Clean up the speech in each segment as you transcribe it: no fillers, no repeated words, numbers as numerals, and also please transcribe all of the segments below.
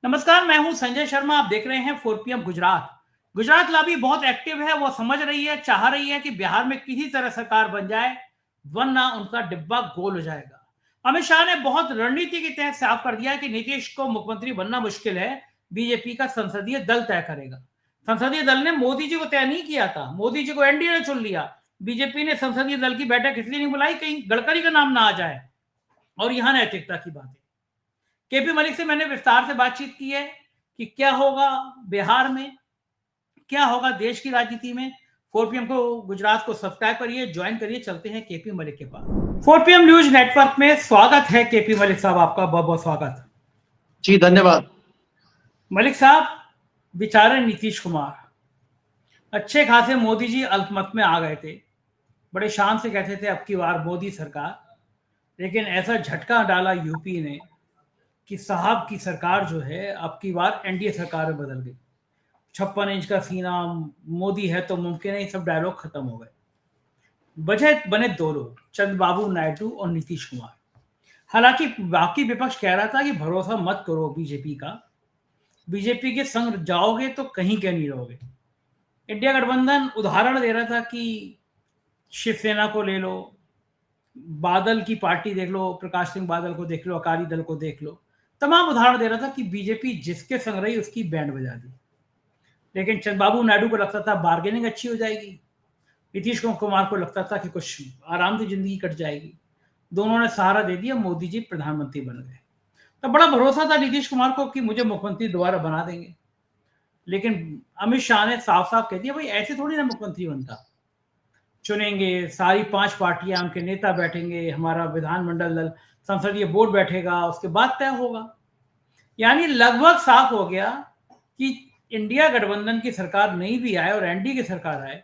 नमस्कार, मैं हूं संजय शर्मा। आप देख रहे हैं 4 PM गुजरात। गुजरात लॉबी बहुत एक्टिव है। वो समझ रही है, चाह रही है कि बिहार में किसी तरह सरकार बन जाए, वरना उनका डिब्बा गोल हो जाएगा। अमित शाह ने बहुत रणनीति के तहत साफ कर दिया कि नीतीश को मुख्यमंत्री बनना मुश्किल है। बीजेपी का संसदीय दल तय करेगा। संसदीय दल ने मोदी जी को तय नहीं किया था, मोदी जी को एनडीए ने चुन लिया। बीजेपी ने संसदीय दल की बैठक इसलिए नहीं बुलाई कहीं गडकरी का नाम ना आ जाए। और यहां नैतिकता की बात है। केपी मलिक से मैंने विस्तार से बातचीत की है कि क्या होगा बिहार में, क्या होगा देश की राजनीति में। 4 PM को गुजरात को सब्सक्राइब करिए, ज्वाइन करिए। चलते हैं केपी मलिक के पास। 4 PM न्यूज नेटवर्क में स्वागत है केपी मलिक साहब, आपका बहुत बहुत स्वागत। जी धन्यवाद। मलिक साहब, बेचारे नीतीश कुमार अच्छे खासे मोदी जी अल्पमत में आ गए थे, बड़े शान से कहते थे अब की बार मोदी सरकार, लेकिन ऐसा झटका डाला यूपी ने कि साहब की सरकार जो है अब की बार एनडीए सरकार में बदल गई। 56 इंच का सीना, मोदी है तो मुमकिन है, सब डायलॉग खत्म हो गए। वजह बने दो लोग, चंद्रबाबू नायडू और नीतीश कुमार। हालांकि बाकी विपक्ष कह रहा था कि भरोसा मत करो बीजेपी का, बीजेपी के संग जाओगे तो कहीं के नहीं रहोगे। इंडिया गठबंधन उदाहरण दे रहा था कि शिवसेना को ले लो, बादल की पार्टी देख लो, प्रकाश सिंह बादल को देख लो, अकाली दल को देख लो, तमाम उदाहरण दे रहा था कि बीजेपी जिसके संग रही उसकी बैंड बजा दी। लेकिन चंद्रबाबू नायडू को लगता था बार्गेनिंग अच्छी हो जाएगी, नीतीश कुमार को लगता था कि कुछ आराम से जिंदगी कट जाएगी। दोनों ने सहारा दे दिया, मोदी जी प्रधानमंत्री बन गए। तो बड़ा भरोसा था नीतीश कुमार को कि मुझे मुख्यमंत्री दोबारा बना देंगे। लेकिन अमित शाह ने साफ साफ कह दिया भाई ऐसे थोड़ी ना मुख्यमंत्री बनता, चुनेंगे सारी 5 पार्टियां, उनके नेता बैठेंगे, हमारा विधानमंडल दल संसदीय बोर्ड बैठेगा, उसके बाद तय होगा। यानी लगभग साफ हो गया कि इंडिया गठबंधन की सरकार नहीं भी आए और एनडीए की सरकार आए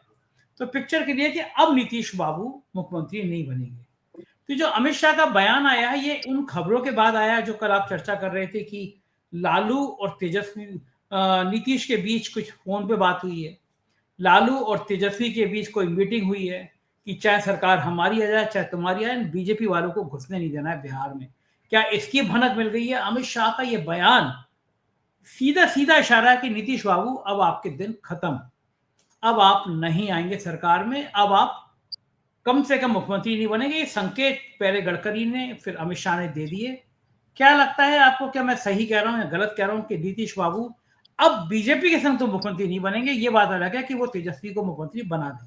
तो पिक्चर क्लियर कि अब नीतीश बाबू मुख्यमंत्री नहीं बनेंगे। तो जो अमित शाह का बयान आया है ये उन खबरों के बाद आया जो कल आप चर्चा कर रहे थे कि लालू और तेजस्वी, नीतीश के बीच कुछ फोन पे बात हुई है, लालू और तेजस्वी के बीच कोई मीटिंग हुई है कि चाहे सरकार हमारी आ जाए चाहे तुम्हारी आए, बीजेपी वालों को घुसने नहीं देना है बिहार में। क्या इसकी भनक मिल गई है? अमित शाह का यह बयान सीधा सीधा इशारा है कि नीतीश बाबू अब आपके दिन खत्म, अब आप नहीं आएंगे सरकार में, अब आप कम से कम मुख्यमंत्री नहीं बनेंगे। ये संकेत पहले गडकरी ने फिर अमित शाह ने दे दिए। क्या लगता है आपको, क्या मैं सही कह रहा हूं या गलत कह रहा हूं कि नीतीश बाबू अब बीजेपी के संग तो मुख्यमंत्री नहीं बनेंगे? ये बात अलग है कि वो तेजस्वी को मुख्यमंत्री बना दें।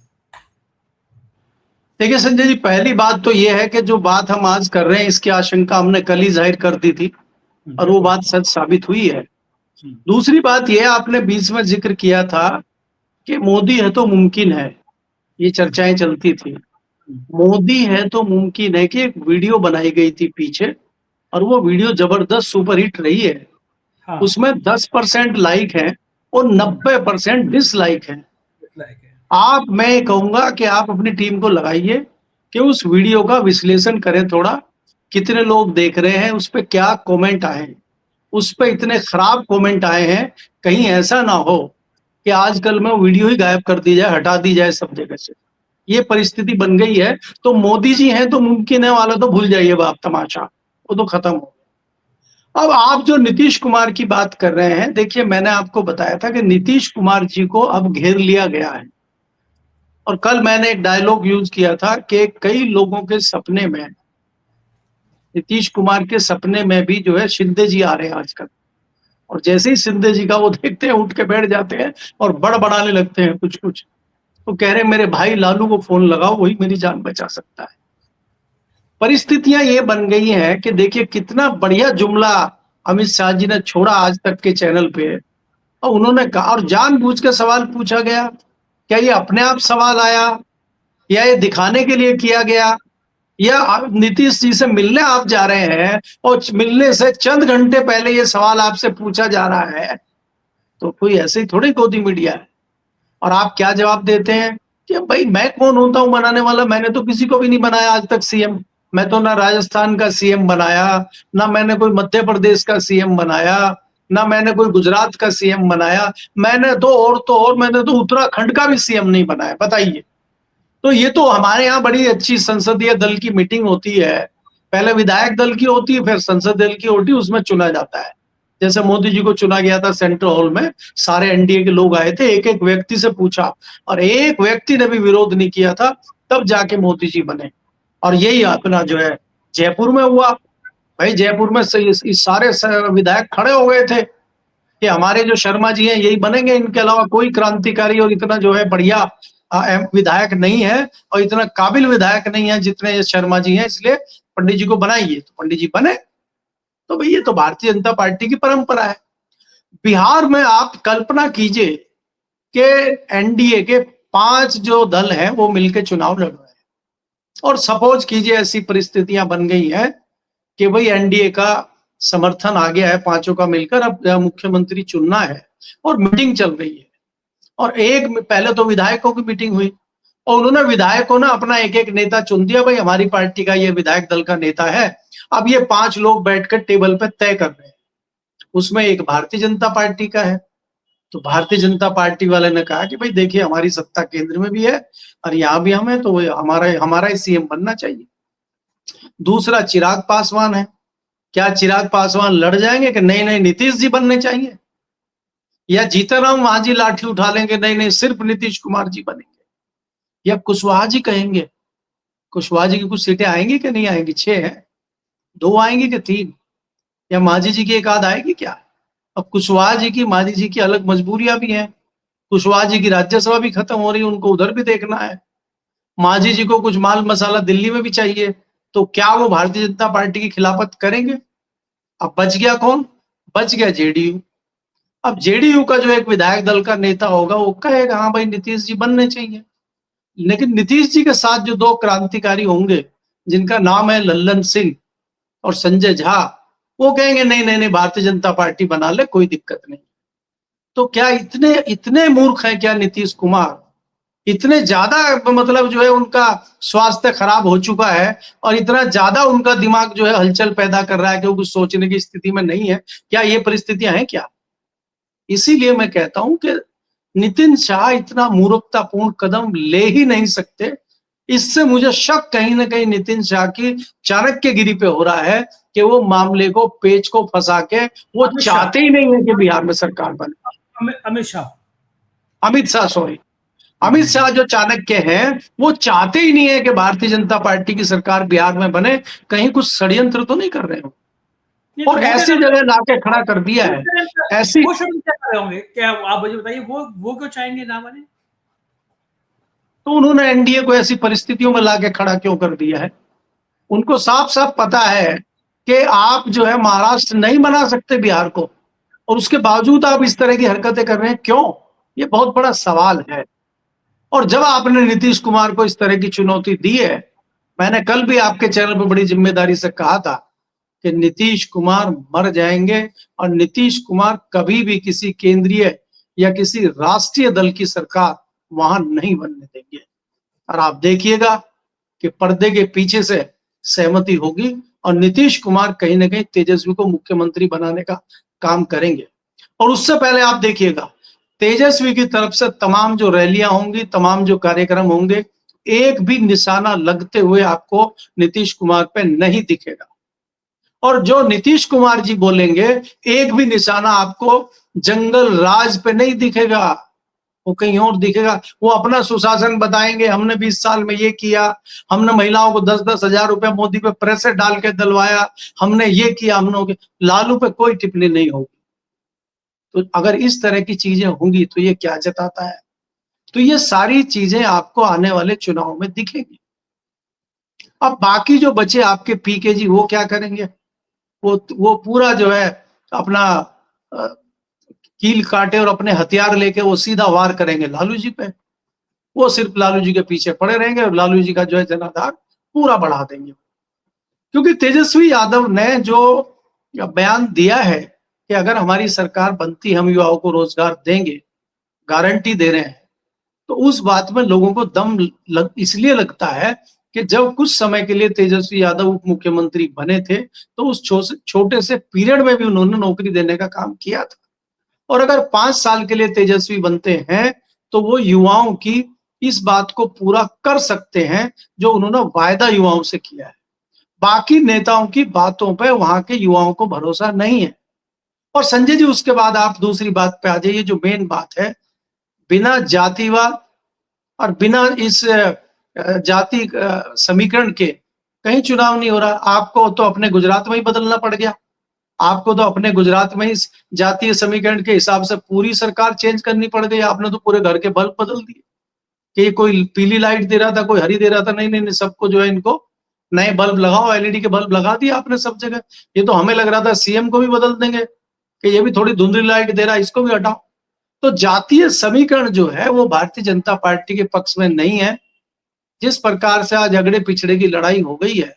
देखिए संजय जी, पहली बात तो ये है कि जो बात हम आज कर रहे हैं इसकी आशंका हमने कल ही जाहिर कर दी थी और वो बात सच साबित हुई है। दूसरी बात ये आपने बीच में जिक्र किया था कि मोदी है तो मुमकिन है, ये चर्चाएं चलती थी। मोदी है तो मुमकिन है कि एक वीडियो बनाई गई थी पीछे और वो वीडियो जबरदस्त सुपरहिट रही है। हाँ। उसमें 10% लाइक है और 90% डिसलाइक है। आप, मैं कहूंगा कि आप अपनी टीम को लगाइए कि उस वीडियो का विश्लेषण करें थोड़ा, कितने लोग देख रहे हैं, उस पर क्या कमेंट आए हैं। उस पर इतने खराब कमेंट आए हैं, कहीं ऐसा ना हो कि आजकल में वीडियो ही गायब कर दी जाए, हटा दी जाए सब जगह से। ये परिस्थिति बन गई है। तो मोदी जी हैं तो मुमकिन है वाला तो भूल जाइए बाप तमाशा, वो तो खत्म हो। अब आप जो नीतीश कुमार की बात कर रहे हैं, देखिए मैंने आपको बताया था कि नीतीश कुमार जी को अब घेर लिया गया है। और कल मैंने एक डायलॉग यूज किया था कि कई लोगों के सपने में, नीतीश कुमार के सपने में भी जो है शिंदे जी आ रहे हैं आजकल, और जैसे ही शिंदे जी का वो देखते हैं उठ के बैठ जाते हैं और बड़बड़ाने लगते हैं कुछ कुछ। तो कह रहे हैं मेरे भाई लालू को फोन लगाओ, वही मेरी जान बचा सकता है। परिस्थितियां ये बन गई हैं कि देखिए कितना बढ़िया जुमला अमित शाह जी ने छोड़ा आज तक के चैनल पे, और उन्होंने कहा, और जानबूझ के सवाल पूछा गया, क्या ये अपने आप सवाल आया या ये दिखाने के लिए किया गया, या नीतीश जी से मिलने आप जा रहे हैं और मिलने से चंद घंटे पहले ये सवाल आपसे पूछा जा रहा है? तो कोई ऐसे ही थोड़ी गोदी मीडिया है। और आप क्या जवाब देते हैं कि भाई मैं कौन होता हूं बनाने वाला, मैंने तो किसी को भी नहीं बनाया आज तक सीएम। मैं तो ना राजस्थान का सीएम बनाया, ना मैंने कोई मध्य प्रदेश का सीएम बनाया, ना मैंने कोई गुजरात का सीएम बनाया, मैंने तो मैंने तो उत्तराखंड का भी सीएम नहीं बनाया। बताइए। तो ये तो हमारे यहाँ बड़ी अच्छी संसदीय दल की मीटिंग होती है, पहले विधायक दल की होती है, फिर संसद दल की होती है, उसमें चुना जाता है। जैसे मोदी जी को चुना गया था सेंट्रल हॉल में, सारे एनडीए के लोग आए थे, एक एक व्यक्ति से पूछा और एक व्यक्ति ने भी विरोध नहीं किया था, तब जाके मोदी जी बने। और यही अपना जो है जयपुर में हुआ। भाई जयपुर में इस सारे विधायक खड़े हो गए थे कि हमारे जो शर्मा जी हैं यही बनेंगे, इनके अलावा कोई क्रांतिकारी और इतना जो है बढ़िया विधायक नहीं है और इतना काबिल विधायक नहीं है जितने शर्मा जी हैं, इसलिए पंडित जी को बनाइए। तो पंडित जी बने। तो भाई ये तो भारतीय जनता पार्टी की परंपरा है। बिहार में आप कल्पना कीजिए कि एनडीए के 5 जो दल हैं वो मिलकर चुनाव लड़ रहे हैं और सपोज कीजिए ऐसी परिस्थितियां बन गई हैं कि भाई एनडीए का समर्थन आ गया है, पांचों का मिलकर अब मुख्यमंत्री चुनना है और मीटिंग चल रही है। और एक पहले तो विधायकों की मीटिंग हुई और उन्होंने विधायकों ने अपना एक एक नेता चुन दिया, भाई हमारी पार्टी का ये विधायक दल का नेता है। अब ये 5 लोग बैठकर टेबल पे तय कर रहे हैं, उसमें एक भारतीय जनता पार्टी का है। तो भारतीय जनता पार्टी वाले ने कहा कि भाई देखिए हमारी सत्ता केंद्र में भी है और यहाँ भी हम है, तो हमारा ही सीएम बनना चाहिए। दूसरा चिराग पासवान है। क्या चिराग पासवान लड़ जाएंगे कि नहीं नहीं नीतीश जी बनने चाहिए, या जीतनराम मांझी लाठी उठा लेंगे नहीं नहीं सिर्फ नीतीश कुमार जी बनेंगे, या कुशवाहा जी कहेंगे। कुशवाहा जी की कुछ सीटें आएंगी कि नहीं आएंगी? 6 है, 2 आएंगी कि 3, या मांझी जी की एक आध आएगी क्या? अब कुशवाहा जी की मांझी जी की अलग मजबूरियां भी हैं। कुशवाहा जी की राज्यसभा भी खत्म हो रही है, उनको उधर भी देखना है। मांझी जी को कुछ माल मसाला दिल्ली में भी चाहिए, तो क्या वो भारतीय जनता पार्टी की खिलाफत करेंगे? अब बच गया कौन? बच गया जेडीयू। अब जेडीयू का जो एक विधायक दल का नेता होगा वो कहेगा हाँ भाई नीतीश जी बनने चाहिए। लेकिन नीतीश जी के साथ जो 2 क्रांतिकारी होंगे जिनका नाम है लल्लन सिंह और संजय झा, वो कहेंगे नहीं नहीं नहीं भारतीय जनता पार्टी बना ले, कोई दिक्कत नहीं। तो क्या इतने इतने मूर्ख हैं क्या नीतीश कुमार? इतने ज्यादा मतलब जो है उनका स्वास्थ्य खराब हो चुका है और इतना ज्यादा उनका दिमाग जो है हलचल पैदा कर रहा है कि वो कुछ सोचने की स्थिति में नहीं है? क्या ये परिस्थितियां हैं क्या? इसीलिए मैं कहता हूं कि नितिन शाह इतना मूर्खतापूर्ण कदम ले ही नहीं सकते। इससे मुझे शक कहीं ना कहीं नितिन शाह की चाणक्यगिरी पे हो रहा है कि वो मामले को पेच को फंसा के वो चाहते ही नहीं है कि बिहार में सरकार बने। अमित शाह, अमित शाह सॉरी, अमित शाह जो चाणक्य हैं वो चाहते ही नहीं है कि भारतीय जनता पार्टी की सरकार बिहार में बने। कहीं कुछ षड्यंत्र तो नहीं कर रहे हो? और ऐसी जगह लाके खड़ा कर दिया है। ऐसी वो क्या कर रहे होंगे? क्या आप मुझे बताइए, वो क्यों चाहेंगे ना बने? तो उन्होंने एनडीए को ऐसी परिस्थितियों में लाके खड़ा क्यों कर दिया है? उनको साफ साफ पता है कि आप जो है महाराष्ट्र नहीं बना सकते बिहार को, और उसके बावजूद आप इस तरह की हरकतें कर रहे हैं क्यों? ये बहुत बड़ा सवाल है। और जब आपने नीतीश कुमार को इस तरह की चुनौती दी है, मैंने कल भी आपके चैनल पर बड़ी जिम्मेदारी से कहा था कि नीतीश कुमार मर जाएंगे और नीतीश कुमार कभी भी किसी केंद्रीय या किसी राष्ट्रीय दल की सरकार वहां नहीं बनने देंगे। और आप देखिएगा कि पर्दे के पीछे से सहमति होगी और नीतीश कुमार कहीं ना कहीं तेजस्वी को मुख्यमंत्री बनाने का काम करेंगे। और उससे पहले आप देखिएगा तेजस्वी की तरफ से तमाम जो रैलियां होंगी, तमाम जो कार्यक्रम होंगे, एक भी निशाना लगते हुए आपको नीतीश कुमार पे नहीं दिखेगा। और जो नीतीश कुमार जी बोलेंगे एक भी निशाना आपको जंगल राज पे नहीं दिखेगा, वो कहीं और दिखेगा। वो अपना सुशासन बताएंगे, हमने 20 साल में ये किया, हमने महिलाओं को 10-10 हजार रुपया मोदी पे प्रेशर डाल के दिलवाया, हमने ये किया, हमने लालू पे कोई टिप्पणी नहीं होगी। तो अगर इस तरह की चीजें होंगी तो ये क्या जताता है? तो ये सारी चीजें आपको आने वाले चुनाव में दिखेंगी। अब बाकी जो बचे आपके पीके जी वो क्या करेंगे? वो पूरा जो है अपना कील काटे और अपने हथियार लेके वो सीधा वार करेंगे लालू जी पे। वो सिर्फ लालू जी के पीछे पड़े रहेंगे और लालू जी का जो है जनाधार पूरा बढ़ा देंगे। क्योंकि तेजस्वी यादव ने जो बयान दिया है कि अगर हमारी सरकार बनती हम युवाओं को रोजगार देंगे, गारंटी दे रहे हैं, तो उस बात में लोगों को दम इसलिए लगता है कि जब कुछ समय के लिए तेजस्वी यादव उप मुख्यमंत्री बने थे तो उस छोटे से पीरियड में भी उन्होंने नौकरी देने का काम किया था। और अगर 5 साल के लिए तेजस्वी बनते हैं तो वो युवाओं की इस बात को पूरा कर सकते हैं जो उन्होंने वायदा युवाओं से किया है। बाकी नेताओं की बातों पे वहां के युवाओं को भरोसा नहीं है। और संजय जी उसके बाद आप दूसरी बात पे आ जाइए, जो मेन बात है, बिना जातिवाद और बिना इस जाति समीकरण के कहीं चुनाव नहीं हो रहा। आपको तो अपने गुजरात में ही बदलना पड़ गया, आपको तो अपने गुजरात में ही जातीय समीकरण के हिसाब से पूरी सरकार चेंज करनी पड़ गई। आपने तो पूरे घर के बल्ब बदल दिए कि कोई पीली लाइट दे रहा था, कोई हरी दे रहा था, नहीं नहीं नहीं, सबको जो है इनको नए बल्ब लगाओ, एलईडी के बल्ब लगा दिए आपने सब जगह। ये तो हमें लग रहा था सीएम को भी बदल देंगे कि ये भी थोड़ी धुंधली लाइट दे रहा है, इसको भी हटाओ। तो जातीय समीकरण जो है वो भारतीय जनता पार्टी के पक्ष में नहीं है। जिस प्रकार से आज अगड़े पिछड़े की लड़ाई हो गई है,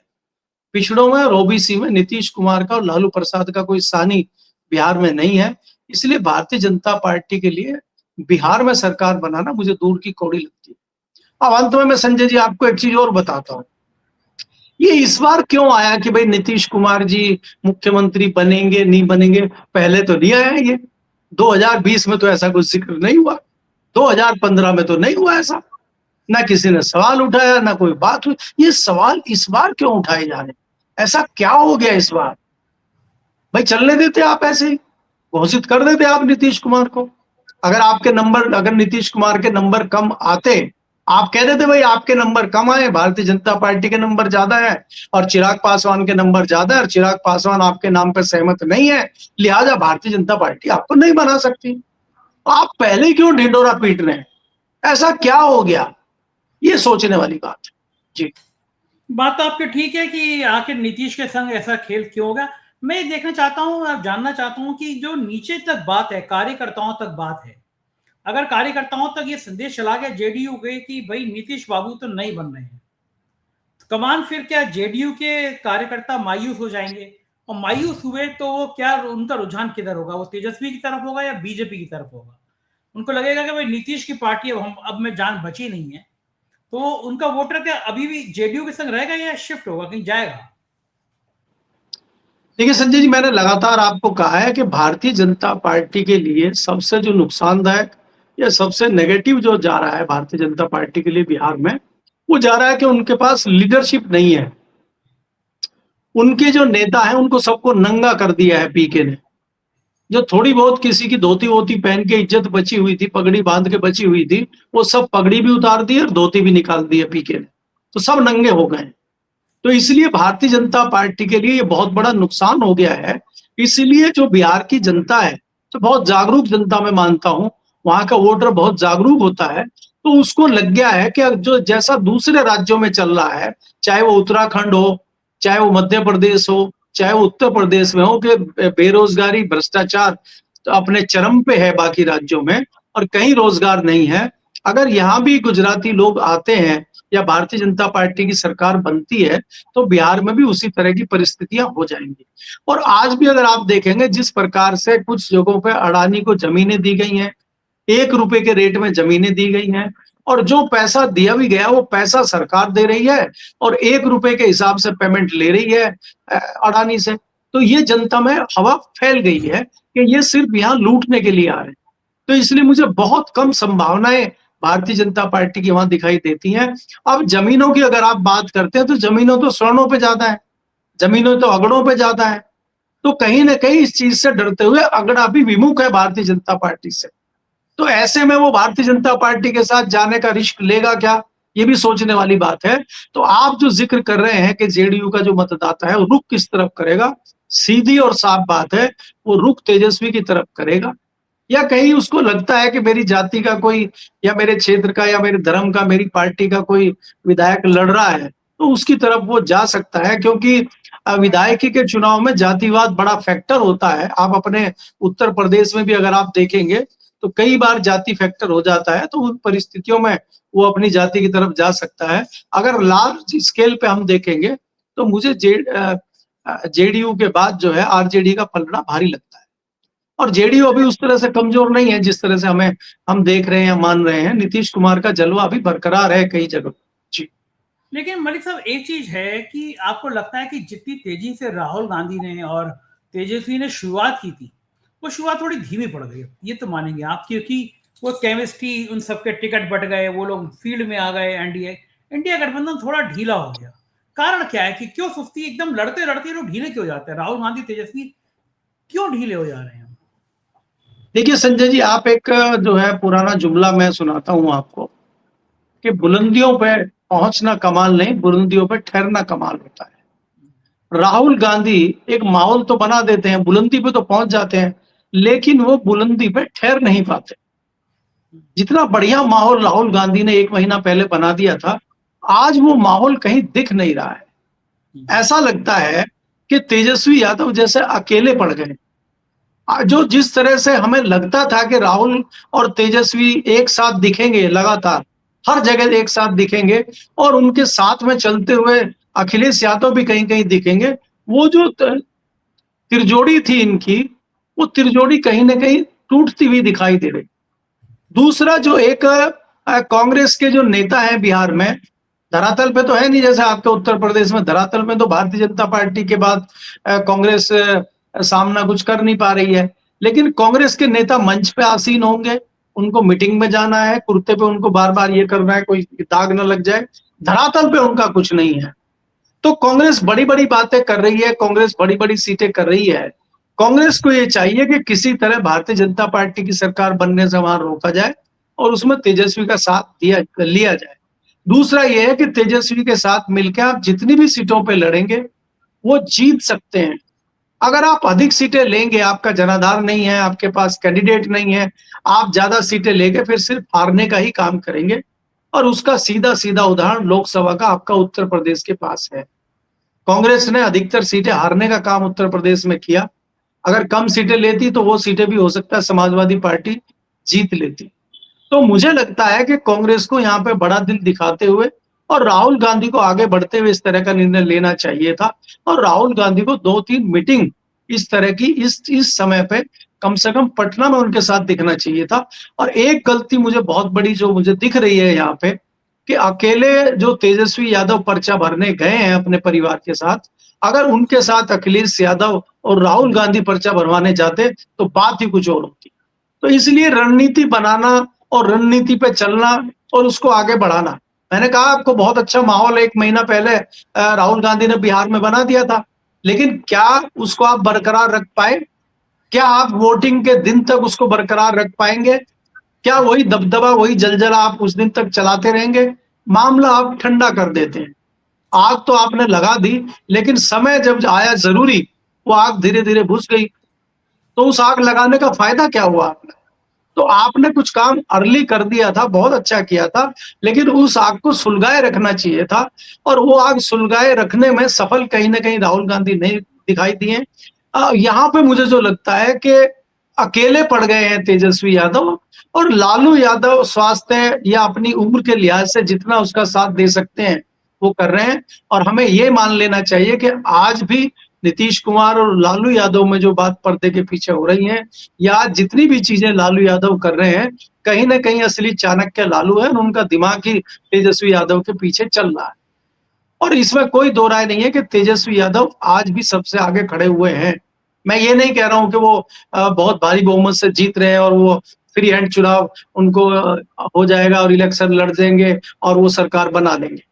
पिछड़ों में और ओबीसी में नीतीश कुमार का और लालू प्रसाद का कोई सानी बिहार में नहीं है। इसलिए भारतीय जनता पार्टी के लिए बिहार में सरकार बनाना मुझे दूर की कौड़ी लगती है। अब अंत में मैं संजय जी आपको एक चीज और बताता हूँ, ये इस बार क्यों आया कि भाई नीतीश कुमार जी मुख्यमंत्री बनेंगे नहीं बनेंगे, पहले तो नहीं आया ये। 2020 में तो ऐसा कुछ जिक्र नहीं हुआ, 2015 में तो नहीं हुआ ऐसा, ना किसी ने सवाल उठाया, ना कोई बात हुई। ये सवाल इस बार क्यों उठाए जा रहे हैं, ऐसा क्या हो गया इस बार? भाई चलने देते आप, ऐसे ही घोषित कर देते आप नीतीश कुमार को। अगर नीतीश कुमार के नंबर कम आते, आप कह देते भाई आपके नंबर कम आए, भारतीय जनता पार्टी के नंबर ज्यादा है और चिराग पासवान के नंबर ज्यादा है, और चिराग पासवान आपके नाम पर सहमत नहीं है, लिहाजा भारतीय जनता पार्टी आपको नहीं बना सकती। आप पहले क्यों ढिंडोरा पीट रहे हैं, ऐसा क्या हो गया? ये सोचने वाली बात है जी। बात तो आपकी ठीक है कि आखिर नीतीश के संग ऐसा खेल क्यों होगा। मैं ये देखना चाहता हूं, आप जानना चाहता हूं कि जो नीचे तक बात है, कार्यकर्ताओं तक बात है, अगर कार्यकर्ताओं तक ये संदेश चला गया जेडीयू के कि भाई नीतीश बाबू तो नहीं बन रहे हैं, तो कमान फिर क्या जेडीयू के कार्यकर्ता मायूस हो जाएंगे? और मायूस हुए तो वो क्या, उनका रुझान किधर होगा? वो तेजस्वी की तरफ होगा या बीजेपी की तरफ होगा? उनको लगेगा कि भाई नीतीश की पार्टी अब में जान बची नहीं है, तो उनका वोटर क्या अभी भी जेडीयू के संग रहेगा या शिफ्ट होगा, कहीं जाएगा? देखिए संजय जी, मैंने लगातार आपको कहा है कि भारतीय जनता पार्टी के लिए सबसे जो नुकसानदायक या सबसे नेगेटिव जो जा रहा है भारतीय जनता पार्टी के लिए बिहार में, वो जा रहा है कि उनके पास लीडरशिप नहीं है। उनके जो नेता हैं उनको सबको नंगा कर दिया है पीके ने। जो थोड़ी बहुत किसी की धोती वोती पहन के इज्जत बची हुई थी, पगड़ी बांध के बची हुई थी, वो सब पगड़ी भी उतार दी और धोती भी निकाल दी है पीके ने, तो सब नंगे हो गए। तो इसलिए भारतीय जनता पार्टी के लिए ये बहुत बड़ा नुकसान हो गया है। इसलिए जो बिहार की जनता है, तो बहुत जागरूक जनता मैं मानता हूं, वहां का वोटर बहुत जागरूक होता है, तो उसको लग गया है कि जो जैसा दूसरे राज्यों में चल रहा है, चाहे वो उत्तराखंड हो, चाहे वो मध्य प्रदेश हो, चाहे वो उत्तर प्रदेश में हो, कि बेरोजगारी भ्रष्टाचार तो अपने चरम पे है बाकी राज्यों में और कहीं रोजगार नहीं है। अगर यहाँ भी गुजराती लोग आते हैं या भारतीय जनता पार्टी की सरकार बनती है, तो बिहार में भी उसी तरह की परिस्थितियां हो जाएंगी। और आज भी अगर आप देखेंगे जिस प्रकार से कुछ जगहों पे अडानी को जमीनें दी गई हैं, 1 रुपए के रेट में जमीनें दी गई हैं, और जो पैसा दिया भी गया वो पैसा सरकार दे रही है और 1 रुपए के हिसाब से पेमेंट ले रही है अडानी से। तो ये जनता में हवा फैल गई है कि ये सिर्फ यहाँ लूटने के लिए आ रहे हैं। तो इसलिए मुझे बहुत कम संभावनाएं भारतीय जनता पार्टी की वहां दिखाई देती हैं। अब जमीनों की अगर आप बात करते हैं, तो जमीनों तो स्वर्णों पे ज्यादा है, जमीनों तो अगड़ों पे ज्यादा है। तो कहीं ना कहीं इस चीज से डरते हुए अगड़ा भी विमुख है भारतीय जनता पार्टी से। तो ऐसे में वो भारतीय जनता पार्टी के साथ जाने का रिस्क लेगा क्या, ये भी सोचने वाली बात है। तो आप जो जिक्र कर रहे हैं कि जेडीयू का जो मतदाता है वो रुख किस तरफ करेगा, सीधी और साफ बात है, वो रुख तेजस्वी की तरफ करेगा। या कहीं उसको लगता है कि मेरी जाति का कोई या मेरे क्षेत्र का या मेरे धर्म का, मेरी पार्टी का कोई विधायक लड़ रहा है, तो उसकी तरफ वो जा सकता है, क्योंकि विधायकी के चुनाव में जातिवाद बड़ा फैक्टर होता है। आप अपने उत्तर प्रदेश में भी अगर आप देखेंगे तो कई बार जाति फैक्टर हो जाता है, तो उन परिस्थितियों में वो अपनी जाति की तरफ जा सकता है। अगर लार्ज स्केल पे हम देखेंगे तो मुझे जेडीयू के बाद जो है आरजेडी का पलड़ा भारी लगता है। और जेडीयू अभी उस तरह से कमजोर नहीं है जिस तरह से हम देख रहे हैं, मान रहे हैं। नीतीश कुमार का जलवा अभी बरकरार है कई जगह। जी। लेकिन मलिक साहब, एक चीज है कि आपको लगता है कि जितनी तेजी से राहुल गांधी ने और तेजस्वी ने शुरुआत की थी, वो शुरुआत थोड़ी धीमी पड़ गई, ये तो मानेंगे आप? क्योंकि वो केमिस्ट्री, उन सबके टिकट बट गए, वो लोग फील्ड में आ गए, एनडीए इंडिया गठबंधन थोड़ा ढीला हो गया। कारण क्या है कि क्यों सुस्ती? एकदम लड़ते लड़ते लोग ढीले क्यों जाते हैं? राहुल गांधी, तेजस्वी क्यों ढीले हो जा रहे हैं हम? देखिए संजय जी, आप एक जो है पुराना जुमला मैं सुनाता हूँ आपको कि बुलंदियों पे पहुंचना कमाल नहीं, बुलंदियों पे ठहरना कमाल होता है। राहुल गांधी एक माहौल तो बना देते हैं, बुलंदी पे तो पहुंच जाते हैं, लेकिन वो बुलंदी पे ठहर नहीं पाते। जितना बढ़िया माहौल राहुल गांधी ने 1 महीना पहले बना दिया था, आज वो माहौल कहीं दिख नहीं रहा है। ऐसा लगता है कि तेजस्वी यादव जैसे अकेले पड़ गए। जो जिस तरह से हमें लगता था कि राहुल और तेजस्वी एक साथ दिखेंगे लगातार, हर जगह एक साथ दिखेंगे और उनके साथ में चलते हुए अखिलेश यादव भी कहीं-कहीं दिखेंगे। वो जो त्रिजोड़ी थी इनकी, वो त्रिजोड़ी कहीं न कहीं टूटती हुई दिखाई दे रही। दूसरा जो एक कांग्रेस के जो नेता हैं बिहार में, धरातल पे तो है नहीं जैसे आपके उत्तर प्रदेश में, धरातल में तो भारतीय जनता पार्टी के बाद कांग्रेस सामना कुछ कर नहीं पा रही है। लेकिन कांग्रेस के नेता मंच पे आसीन होंगे, उनको मीटिंग में जाना है, कुर्ते पे उनको बार-बार ये करना है कोई दाग ना लग जाए। धरातल पे उनका कुछ नहीं है। तो कांग्रेस बड़ी-बड़ी बातें कर रही है, कांग्रेस बड़ी-बड़ी सीटें कर रही है। कांग्रेस को ये चाहिए कि किसी तरह भारतीय जनता पार्टी की सरकार बनने से वहां रोका जाए और उसमें तेजस्वी का साथ दिया लिया जाए। दूसरा ये है कि तेजस्वी के साथ मिलकर आप जितनी भी सीटों पे लड़ेंगे, वो जीत सकते हैं। अगर आप अधिक सीटें लेंगे, आपका जनाधार नहीं है, आपके पास कैंडिडेट नहीं है, आप ज्यादा सीटें लेके फिर सिर्फ हारने का ही काम करेंगे और उसका सीधा-सीधा उदाहरण लोकसभा का आपका उत्तर प्रदेश के पास है। कांग्रेस ने अधिकतर सीटें हारने का काम उत्तर प्रदेश में किया। अगर कम सीटें लेती तो वो सीटें भी हो सकता है समाजवादी पार्टी जीत लेती। तो मुझे लगता है कि कांग्रेस को यहाँ पे बड़ा दिल दिखाते हुए और राहुल गांधी को आगे बढ़ते हुए इस तरह का निर्णय लेना चाहिए था और राहुल गांधी को 2-3 मीटिंग इस तरह की इस समय पे कम से कम पटना में उनके साथ दिखना चाहिए था। और एक गलती मुझे बहुत बड़ी जो मुझे दिख रही है यहाँ पे कि अकेले जो तेजस्वी यादव पर्चा भरने गए हैं अपने परिवार के साथ, अगर उनके साथ अखिलेश यादव और राहुल गांधी पर्चा भरवाने जाते तो बात ही कुछ और होती। तो इसलिए रणनीति बनाना और रणनीति पे चलना और उसको आगे बढ़ाना। मैंने कहा आपको बहुत अच्छा माहौल 1 महीना पहले राहुल गांधी ने बिहार में बना दिया था, लेकिन क्या उसको आप बरकरार रख पाए? क्या आप वोटिंग के दिन तक उसको बरकरार रख पाएंगे? क्या वही दबदबा, वही जलजला आप उस दिन तक चलाते रहेंगे? मामला आप ठंडा कर देते हैं। आग तो आपने लगा दी, लेकिन समय जब आया ज़रूरी, वो आग धीरे-धीरे बुझ गई। तो उस आग लगाने का फ़ायदा क्या हुआ आपने? तो आपने कुछ काम अर्ली कर दिया था, बहुत अच्छा किया था, लेकिन उस आग को सुलगाए रखना चाहिए था और वो आग सुलगाए रखने में सफल कहीं न कहीं राहुल गांधी नहीं दिखाई दिए। यहाँ पे मुझे जो लगता है कि अकेले पड़ गए हैं तेजस्वी यादव और लालू यादव स्वास्थ्य या अपनी उम्र के लिहाज से जितना उसका साथ दे सकते हैं, वो कर रहे हैं और हमें ये मान लेना चाहिए कि आज भी नीतीश कुमार और लालू यादव में जो बात पर्दे के पीछे हो रही है या आज जितनी भी चीजें लालू यादव कर रहे हैं, कहीं न कहीं असली चाणक्य लालू है और उनका दिमाग ही तेजस्वी यादव के पीछे चल रहा है। और इसमें कोई दो राय नहीं है कि तेजस्वी यादव आज भी सबसे आगे खड़े हुए हैं। मैं ये नहीं कह रहा हूँ कि वो बहुत भारी बहुमत से जीत रहे हैं और वो फ्री हैंड चुनाव उनको हो जाएगा और इलेक्शन लड़ देंगे और वो सरकार बना देंगे।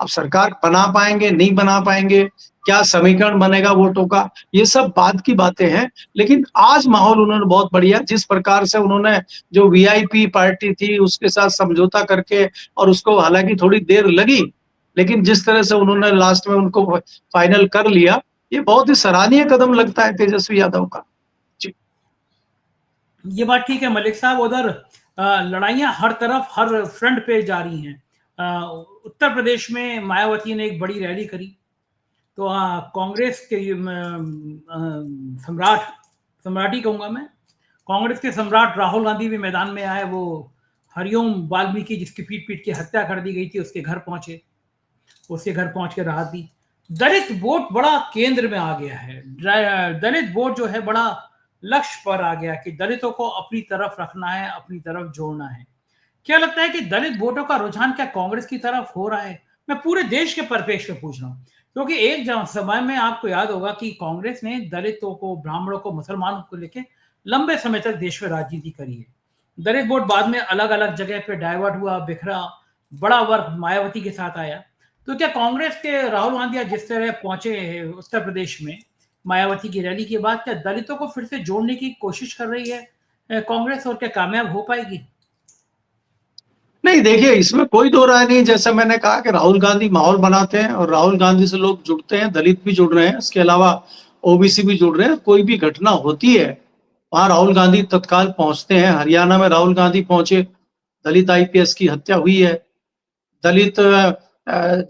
अब सरकार बना पाएंगे, नहीं बना पाएंगे, क्या समीकरण बनेगा वोटों का, ये सब बाद की बातें हैं। लेकिन आज माहौल उन्होंने बहुत बढ़िया जिस प्रकार से उन्होंने जो वीआईपी पार्टी थी उसके साथ समझौता करके और उसको हालांकि थोड़ी देर लगी, लेकिन जिस तरह से उन्होंने लास्ट में उनको फाइनल कर लिया, ये बहुत ही सराहनीय कदम लगता है तेजस्वी यादव का। जी। ये बात ठीक है मलिक साहब, उधर लड़ाइयां हर तरफ हर फ्रंट पे जारी हैं। उत्तर प्रदेश में मायावती ने एक बड़ी रैली करी तो कांग्रेस के सम्राटी कहूंगा मैं, कांग्रेस के सम्राट राहुल गांधी भी मैदान में आए। वो हरिओम वाल्मीकि जिसकी पीट पीट की हत्या कर दी गई थी उसके घर पहुंचे, उसके घर पहुंच के राहत दी। दलित वोट बड़ा केंद्र में आ गया है, दलित वोट जो है बड़ा लक्ष्य पर आ गया कि दलितों को अपनी तरफ रखना है, अपनी तरफ जोड़ना है। क्या लगता है कि दलित वोटों का रुझान क्या कांग्रेस की तरफ हो रहा है? मैं पूरे देश के परिप्रेक्ष्य में पूछ रहा हूँ, क्योंकि एक समय में आपको याद होगा कि कांग्रेस ने दलितों को, ब्राह्मणों को, मुसलमानों को लेकर लंबे समय तक देश में राजनीति करी है। दलित वोट बाद में अलग अलग जगह पे डाइवर्ट हुआ, बिखरा, बड़ा वर्ग मायावती के साथ आया। तो क्या कांग्रेस के राहुल गांधी जिस तरह पहुंचे उत्तर प्रदेश में, मायावती की रैली के बाद क्या दलितों को फिर से जोड़ने की कोशिश कर रही है कांग्रेस, और क्या कामयाब हो पाएगी? नहीं, देखिए इसमें कोई दो राय नहीं। जैसा मैंने कहा कि राहुल गांधी माहौल बनाते हैं और राहुल गांधी से लोग जुड़ते हैं, दलित भी जुड़ रहे हैं, इसके अलावा ओबीसी भी जुड़ रहे हैं। कोई भी घटना होती है वहां राहुल गांधी तत्काल पहुंचते हैं। हरियाणा में राहुल गांधी पहुंचे, दलित आईपीएस की हत्या हुई है, दलित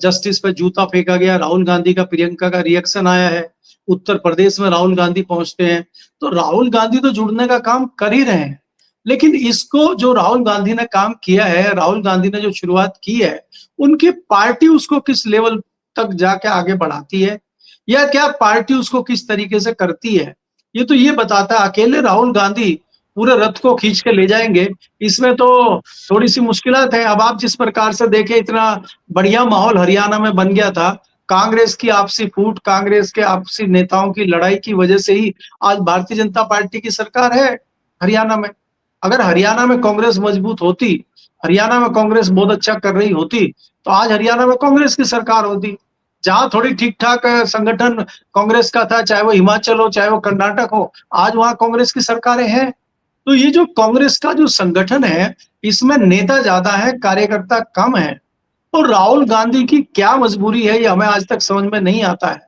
जस्टिस पे जूता फेंका गया, राहुल गांधी का प्रियंका का रिएक्शन आया है। उत्तर प्रदेश में राहुल गांधी पहुंचते हैं, तो राहुल गांधी तो जुड़ने का काम कर ही रहे हैं। लेकिन इसको जो राहुल गांधी ने काम किया है, राहुल गांधी ने जो शुरुआत की है, उनकी पार्टी उसको किस लेवल तक जाके आगे बढ़ाती है, या क्या पार्टी उसको किस तरीके से करती है, ये तो ये बताता है। अकेले राहुल गांधी पूरे रथ को खींच के ले जाएंगे, इसमें तो थोड़ी सी मुश्किलात है। अब आप जिस प्रकार से देखें, इतना बढ़िया माहौल हरियाणा में बन गया था, कांग्रेस की आपसी फूट, कांग्रेस के आपसी नेताओं की लड़ाई की वजह से ही आज भारतीय जनता पार्टी की सरकार है हरियाणा में। अगर हरियाणा में कांग्रेस मजबूत होती, हरियाणा में कांग्रेस बहुत अच्छा कर रही होती, तो आज हरियाणा में कांग्रेस की सरकार होती। जहां थोड़ी ठीक ठाक संगठन कांग्रेस का था, चाहे वो हिमाचल हो चाहे वो कर्नाटक हो, आज वहां कांग्रेस की सरकारें हैं। तो ये जो कांग्रेस का जो संगठन है, इसमें नेता ज्यादा है, कार्यकर्ता कम है। और राहुल गांधी की क्या मजबूरी है, ये हमें आज तक समझ में नहीं आता है।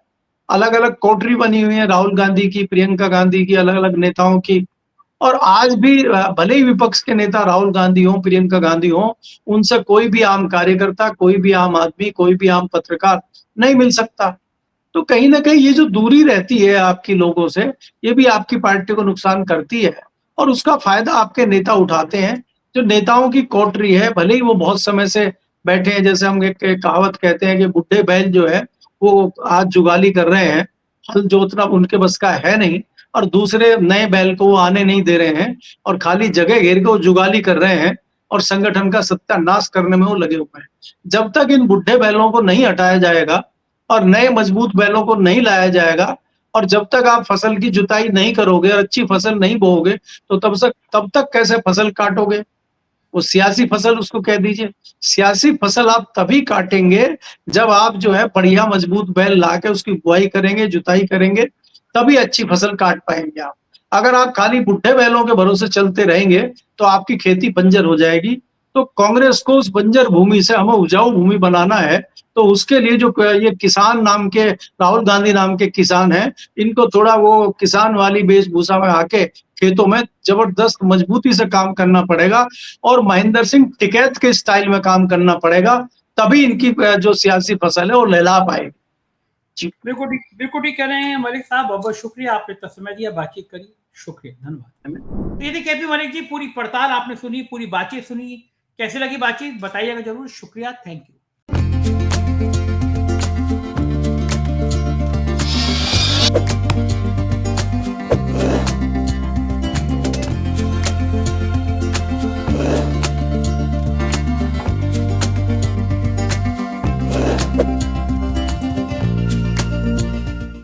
अलग अलग कोटरी बनी हुई है राहुल गांधी की, प्रियंका गांधी की, अलग अलग नेताओं की। और आज भी भले ही विपक्ष के नेता राहुल गांधी हो, प्रियंका गांधी हो, उनसे कोई भी आम कार्यकर्ता, कोई भी आम आदमी, कोई भी आम पत्रकार नहीं मिल सकता। तो कहीं ना कहीं ये जो दूरी रहती है आपकी लोगों से, ये भी आपकी पार्टी को नुकसान करती है, और उसका फायदा आपके नेता उठाते हैं। जो नेताओं की कोटरी है, भले ही वो बहुत समय से बैठे हैं, जैसे हम एक कहावत कहते हैं कि बुढ़े बैल जो है वो आज जुगाली कर रहे हैं, हल जोतना उनके बस का है नहीं, और दूसरे नए बैल को वो आने नहीं दे रहे हैं, और खाली जगह घेर के वो जुगाली कर रहे हैं, और संगठन का सत्यानाश करने में वो लगे हुए हैं। जब तक इन बुढ़े बैलों को नहीं हटाया जाएगा और नए मजबूत बैलों को नहीं लाया जाएगा, और जब तक आप फसल की जुताई नहीं करोगे और अच्छी फसल नहीं बोओगे, तो तब तक कैसे फसल काटोगे? वो सियासी फसल उसको कह दीजिए। सियासी फसल आप तभी काटेंगे जब आप जो है बढ़िया मजबूत बैल लाके उसकी बुआई करेंगे, जुताई करेंगे, तभी अच्छी फसल काट पाएंगे आप। अगर आप खाली बुढ़े बैलों के भरोसे चलते रहेंगे, तो आपकी खेती बंजर हो जाएगी। तो कांग्रेस को उस बंजर भूमि से हमें उपजाऊ भूमि बनाना है। तो उसके लिए जो ये किसान नाम के, राहुल गांधी नाम के किसान हैं, इनको थोड़ा वो किसान वाली वेशभूषा में आके खेतों में जबरदस्त मजबूती से काम करना पड़ेगा, और महेंद्र सिंह टिकैत के स्टाइल में काम करना पड़ेगा। तभी इनकी जो सियासी फसल है वो लहला पाएगी। जी, बिल्कुल ठीक कह रहे हैं मलिक साहब। बहुत बहुत शुक्रिया, आपने इतना समय दिया, बातचीत करी, शुक्रिया, धन्यवाद। तो ये थी केपी मलिक जी, पूरी पड़ताल आपने सुनी, पूरी बातचीत सुनी। कैसी लगी बातचीत बताइएगा जरूर। शुक्रिया, थैंक यू।